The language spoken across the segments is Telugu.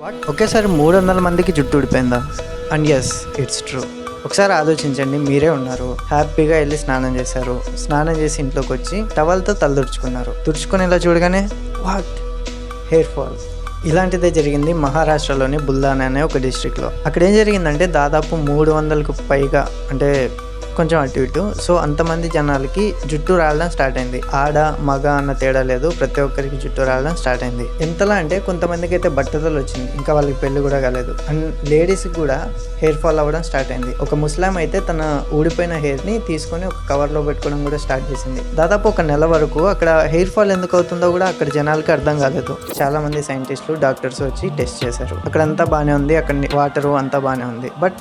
ఒకేసారి 300 మందికి జుట్టు ఊడిపోయిందా? And yes, it's true. ఒకసారి ఆలోచించండి, మీరే ఉన్నారు, హ్యాపీగా వెళ్ళి స్నానం చేశారు, స్నానం చేసి ఇంట్లోకి వచ్చి టవల్తో తల తుడుచుకున్నారు. తుడుచుకొని ఇలా చూడగానే వాట్, హెయిర్ ఫాల్. ఇలాంటిదే జరిగింది మహారాష్ట్రలోని బుల్దానా అనే ఒక డిస్ట్రిక్ట్లో. అక్కడ ఏం జరిగిందంటే దాదాపు 300కు పైగా, అంటే కొంచెం అటు ఇటు, సో అంతమంది జనాలకి జుట్టు రావడం స్టార్ట్ అయింది. ఆడ మగ అన్న తేడా లేదు, ప్రతి ఒక్కరికి జుట్టు రావడం స్టార్ట్ అయింది. ఎంతలా అంటే కొంతమందికి అయితే బట్టతలు వచ్చింది, ఇంకా వాళ్ళకి పెళ్లి కూడా కాలేదు. అండ్ లేడీస్కి కూడా హెయిర్ ఫాల్ అవ్వడం స్టార్ట్ అయింది. ఒక ముస్లాం అయితే తన ఊడిపోయిన హెయిర్ ని తీసుకొని ఒక కవర్ లో పెట్టుకోవడం కూడా స్టార్ట్ చేసింది. దాదాపు ఒక నెల వరకు అక్కడ హెయిర్ ఫాల్ ఎందుకు అవుతుందో కూడా అక్కడ జనాలకి అర్థం కాలేదు. చాలా మంది సైంటిస్టులు, డాక్టర్స్ వచ్చి టెస్ట్ చేశారు. అక్కడ అంతా బాగానే ఉంది, అక్కడ వాటర్ అంతా బాగానే ఉంది, బట్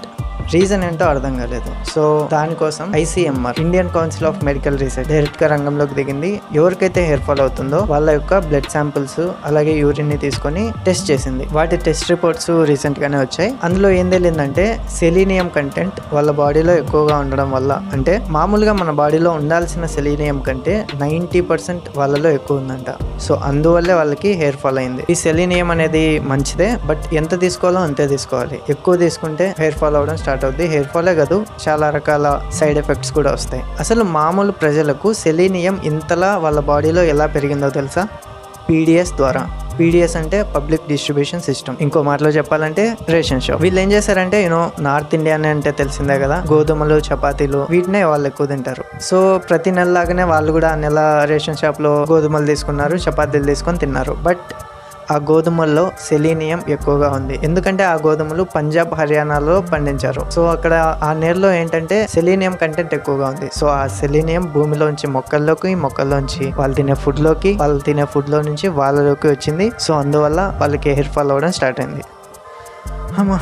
రీజన్ ఏంటో అర్థం కాలేదు. సో దానికోసం ICMR, Indian council of medical research, direct గా రంగంలోకి దిగింది. ఎవరికైతే హెయిర్ ఫాల్ అవుతుందో వాళ్ళ యొక్క బ్లడ్ శాంపిల్స్ అలాగే యూరిన్ ని తీసుకొని టెస్ట్ చేసింది. వాటి టెస్ట్ రిపోర్ట్స్ రీసెంట్ గానే వచ్చాయి. అందులో ఏం తెలియదంటే సెలీనియం కంటెంట్ వాళ్ళ బాడీలో ఎక్కువగా ఉండడం వల్ల, అంటే మామూలుగా మన బాడీలో ఉండాల్సిన సెలీనియం కంటే 90% వాళ్ళలో ఎక్కువ ఉందంట. సో అందువల్లే వాళ్ళకి హెయిర్ ఫాల్ అయింది. ఈ సెలీనియం అనేది మంచిదే, బట్ ఎంత తీసుకోవాలో అంతే తీసుకోవాలి. ఎక్కువ తీసుకుంటే హెయిర్ ఫాల్ అవడం స్టార్ట్ అవుద్ది. హెయిర్ ఫాలే కాదు, చాలా రకాల సైడ్ ఎఫెక్ట్స్ కూడా వస్తాయి. అసలు మామూలు ప్రజలకు సెలీనియం ఇంతలా వాళ్ళ బాడీలో ఎలా పెరిగిందో తెలుసా? PDS ద్వారా. PDS అంటే పబ్లిక్ డిస్ట్రిబ్యూషన్ సిస్టమ్. ఇంకో మాటలో చెప్పాలంటే రేషన్ షాప్. వీళ్ళు ఏం చేశారంటే నార్త్ ఇండియా అంటే తెలిసిందే కదా, గోధుమలు, చపాతీలు, వీటినే వాళ్ళు ఎక్కువ తింటారు. సో ప్రతి నెల లాగానే వాళ్ళు కూడా ఆ నెల రేషన్ షాప్ లో గోధుమలు తీసుకున్నారు, చపాతీలు తీసుకొని తిన్నారు. బట్ ఆ గోధుమల్లో సెలీనియం ఎక్కువగా ఉంది. ఎందుకంటే ఆ గోధుమలు పంజాబ్, హర్యానాలో పండించారు. సో అక్కడ ఆ నేలలో ఏంటంటే సెలీనియం కంటెంట్ ఎక్కువగా ఉంది. సో ఆ సెలీనియం భూమిలోంచి మొక్కల్లోకి, మొక్కల్లోంచి వాళ్ళు తినే ఫుడ్ లోకి, వాళ్ళు తినే ఫుడ్ లో నుంచి వాళ్ళలోకి వచ్చింది. సో అందువల్ల వాళ్ళకి హెయిర్ ఫాల్ అవ్వడం స్టార్ట్ అయింది. అమ్మా,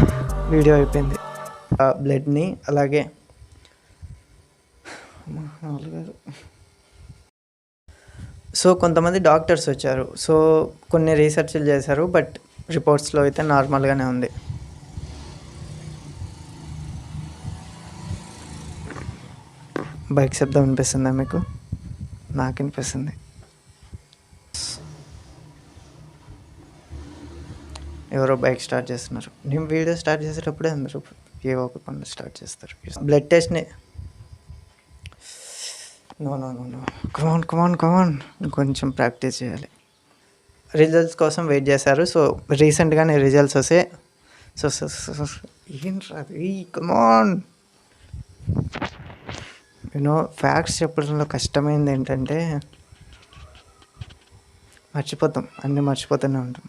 వీడియో అయిపోయింది. ఆ బ్లడ్ ని అలాగే సో కొంతమంది డాక్టర్స్ వచ్చారు. సో కొన్ని రీసెర్చ్లు చేశారు, బట్ రిపోర్ట్స్లో అయితే నార్మల్గానే ఉంది. బైక్ శబ్దం వినిపిస్తుందా మీకు? నాకు వినిపిస్తుంది. ఎవరో బైక్ స్టార్ట్ చేస్తున్నారు. నేను వీడియో స్టార్ట్ చేసేటప్పుడే అందరూ ఏవో ఒక పనులు స్టార్ట్ చేస్తారు. బ్లడ్ టెస్ట్ని నో కమాన్ కొంచెం ప్రాక్టీస్ చేయాలి. రిజల్ట్స్ కోసం వెయిట్ చేశారు. సో రీసెంట్గానే రిజల్ట్స్ వస్తే ఏం రాదు, కమాన్. ఫ్యాక్ట్స్ చెప్పడంలో కష్టమైంది ఏంటంటే మర్చిపోతాం, అన్నీ మర్చిపోతూనే ఉంటాం.